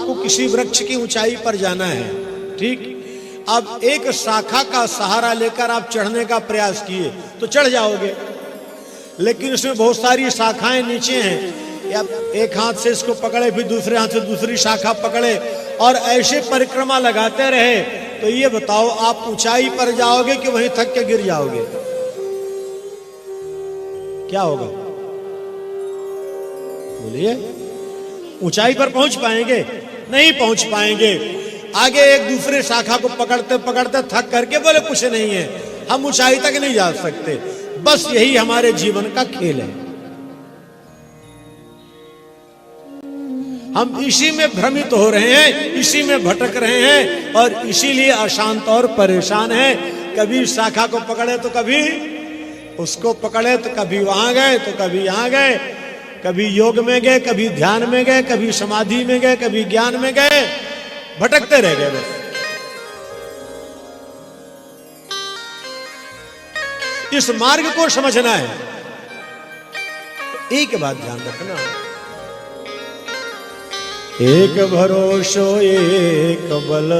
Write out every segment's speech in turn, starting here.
आपको किसी वृक्ष की ऊंचाई पर जाना है, ठीक। अब एक शाखा का सहारा लेकर आप चढ़ने का प्रयास किए तो चढ़ जाओगे, लेकिन उसमें बहुत सारी शाखाएं नीचे हैं, या एक हाथ से इसको पकड़े, फिर दूसरे हाथ से दूसरी शाखा पकड़े और ऐसे परिक्रमा लगाते रहे, तो ये बताओ आप ऊंचाई पर जाओगे कि वहीं थक के गिर जाओगे? क्या होगा बोलिए? ऊंचाई पर पहुंच पाएंगे? नहीं पहुंच पाएंगे। आगे एक दूसरे शाखा को पकड़ते पकड़ते थक करके बोले कुछ नहीं है, हम ऊंचाई तक नहीं जा सकते। बस यही हमारे जीवन का खेल है। हम इसी में भ्रमित हो रहे हैं, इसी में भटक रहे हैं और इसीलिए अशांत और परेशान हैं। कभी शाखा को पकड़े तो कभी उसको पकड़े, तो कभी वहां गए तो कभी यहां गए, कभी योग में गए, कभी ध्यान में गए, कभी समाधि में गए, कभी ज्ञान में गए, भटकते रह गए बस। इस मार्ग को समझना है। एक बात ध्यान रखना, एक भरोसो एक बल,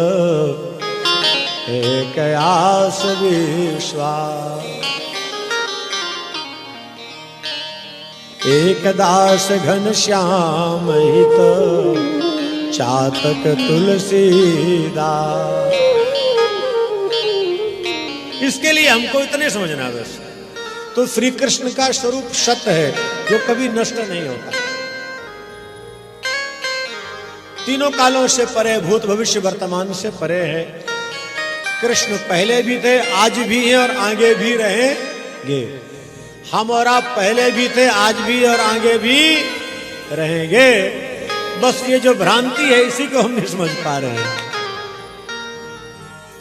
एक आस विश्वास, एक दास घन श्याम हित, चातक तुलसीदास। इसके लिए हमको इतने समझना बस। तो श्री कृष्ण का स्वरूप सत्य है जो कभी नष्ट नहीं होता, तीनों कालों से परे, भूत भविष्य वर्तमान से परे है। कृष्ण पहले भी थे, आज भी हैं और आगे भी रहेंगे। हम और आप पहले भी थे, आज भी और आगे भी रहेंगे। बस ये जो भ्रांति है इसी को हम नहीं समझ पा रहे हैं।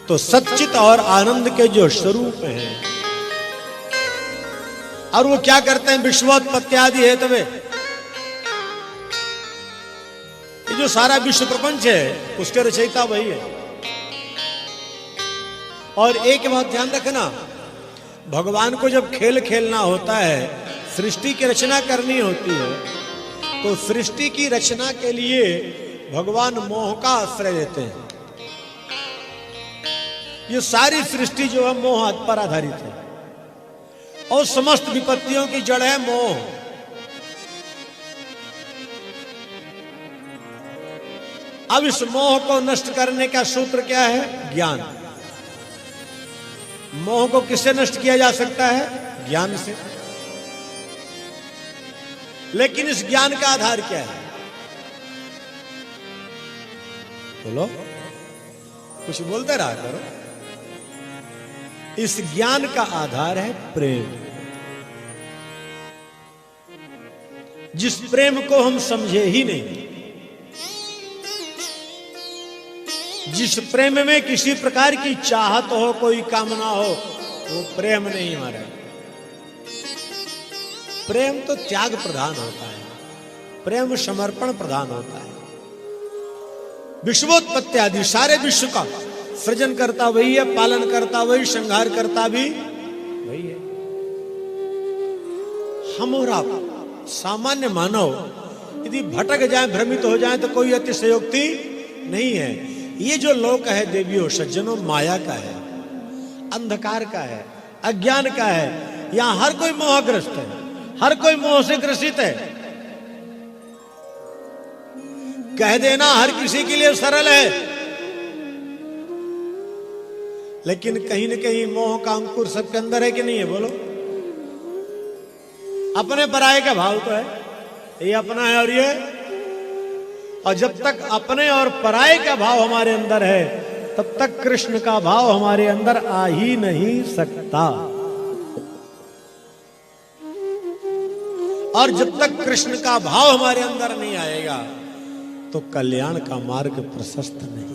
तो सच्चित और आनंद के जो स्वरूप हैं, और वो क्या करते हैं? विश्वोत्पत्ति आदि है तबे ये जो सारा विश्व प्रपंच है उसके रचयिता वही है। और एक बात ध्यान रखना, भगवान को जब खेल खेलना होता है, सृष्टि की रचना करनी होती है, तो सृष्टि की रचना के लिए भगवान मोह का आश्रय लेते हैं। ये सारी सृष्टि जो है मोह पर आधारित है और समस्त विपत्तियों की जड़ है मोह। अब इस मोह को नष्ट करने का सूत्र क्या है? ज्ञान। मोह को किससे नष्ट किया जा सकता है? ज्ञान से। लेकिन इस ज्ञान का आधार क्या है? बोलो, कुछ बोलते रहा करो। इस ज्ञान का आधार है प्रेम। जिस प्रेम को हम समझे ही नहीं, जिस प्रेम में किसी प्रकार की चाहत हो, कोई कामना हो, वो प्रेम नहीं हमारा। प्रेम तो त्याग प्रधान होता है, प्रेम समर्पण प्रधान होता है। विश्वोत्पत्ति आदि सारे विश्व का सृजन करता वही है, पालन करता वही, संहार करता भी वही है। हम और आप सामान्य मानव यदि भटक जाए, भ्रमित हो जाए, तो कोई अतिशयोक्ति नहीं है। ये जो लोक है देवियों सज्जनों, माया का है, अंधकार का है, अज्ञान का है। यहां हर कोई मोहग्रस्त है, हर कोई मोह से ग्रसित है। कह देना हर किसी के लिए सरल है, लेकिन कहीं न कहीं मोह का अंकुर सबके अंदर है कि नहीं है? बोलो। अपने पराये का भाव तो है, ये अपना है और ये, और जब तक अपने और पराये का भाव हमारे अंदर है, तब तक कृष्ण का भाव हमारे अंदर आ ही नहीं सकता। और जब तक कृष्ण का भाव हमारे अंदर नहीं आएगा, तो कल्याण का मार्ग प्रशस्त नहीं।